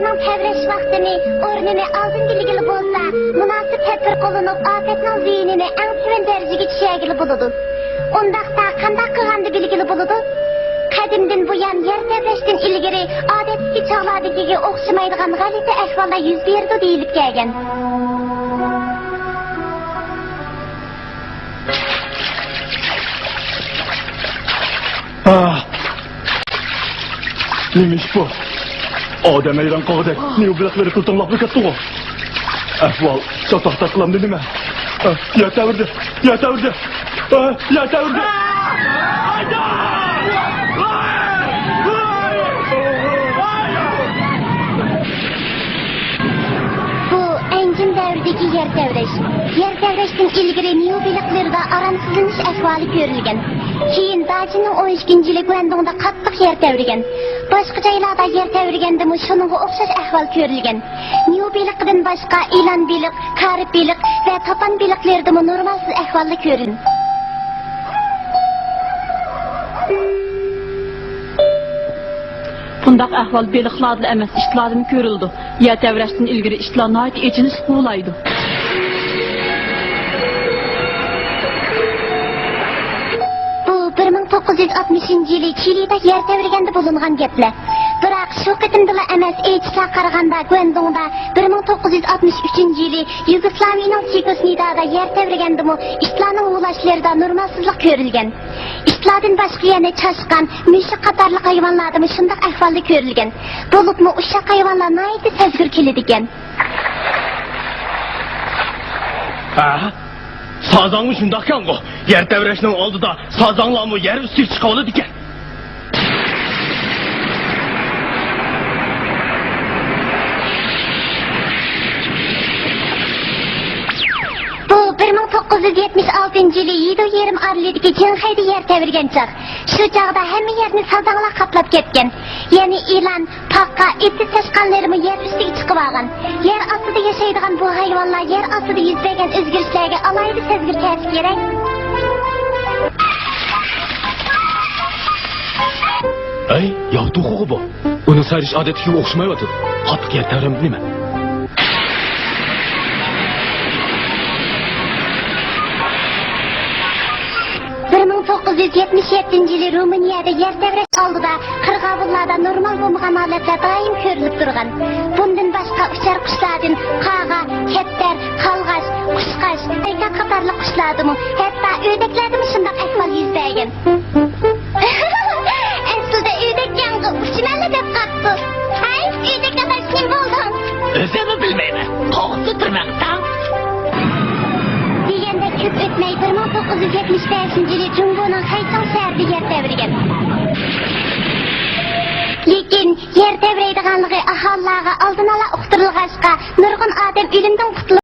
Bunun təvrəş vaxtını, ornunu aldın bilgili bolsa, münasib tədbir qolunub afetnin ziynini ən tüvən dərəcəyə düşəgili buludu. Ondaqda qandaq qılğandı bilgili buludu. Qədimdən bu yan yer təvrəşdən ilgiri adətki çağlardakiga oxşamaydigan g'alati ahvollar yuz berdi deyilib kelgan. Neymiş bu? Odam ayran qo'g'dak, ne bilaklari qiltinlab ketdi. Ahvol chatoqda qilamdi nima? Yataverdi. Bu engin davridagi yer tavrash. Yer tavrashdan ilgari New Biliklarda aramsizlanish ahvoli ko'rilgan. Keyin Dajining 12-yili Guandongda qattiq yer tavrigan. Başqa joylarda yer tavriganda shuningga o'xshash ahvol ko'rilgan. New Bilikdan boshqa Ilan Bilik, Karib Bilik va Tapan Biliklarda normalsiz ahvollar ko'rilgan. Bundaq ahval beliqlarla emas, işlarım görüldü. Yer təvrəşdən ilgiri işlar nəhayət eciniz qoğulaydı. Bu 1960-yili Chilida yer təvrigəndə bulunğan geplər. Biroq shu qitimdila emas, ejishlar qaraganda Guandongda 1963-yili Yugoslaviyaning Chekosnidada yer təvrigəndimi ishlarning ulashlarida normalsizlik ko'rilgan. İşlardan başqa yana çaşqan, müşik qatarlıq hayvanlarda shunday ahvollar ko'rilgan. Bo'libmi o'sha hayvonlar naydi sezgir keladigan. Sazanmı shundoq ekan-ku. Yer tavrashning oldida sazanlarmi yer ustiga chiqa oladi ekan. Bu 1976-yili Yido yerim aralidagi Jinxayda yer tavirgan chaq. Shu chaqda hamma yerni sazanlar qaplab ketgan. Ya'ni ilan, paqa, eti tashqanlarimi yer ustiga chiqib olgan. Yer ostida yashaydigan bu hayvonlar yer ostida yuz bergan o'zgarishlarga alohida sezgir ta'sir kerak. Ay, yavtuğu bu. Onun sayrish odatiga o'xshamayapti. Qattiq yer tavramdi nima? 1977-yili Ruminiyada yer tavrash oldida qirg'ovullarda normal bo'lmagan holatlar doim ko'rilib turgan. Bundan boshqa uchar qushlardan qaga, kettar, qalg'ash, qushqash, ayka qatorli qushlardimi, hatto o'ydaklardami shunday ahvol yuz bergan. Aslida o'ydakka uchmali deb qatdi. Hay, o'ydakka taslim bo'ldim. O'zim bilmayman. Qo'g'di turmaqdan. Deganda ko'p o'tmay 1975-yili Jungoning Haytong shahrida yer tavrigan. Lekin yer tavraydiganligi aholiga oldin ola uqtirilg'achqa nurg'un odam o'limdan qutulib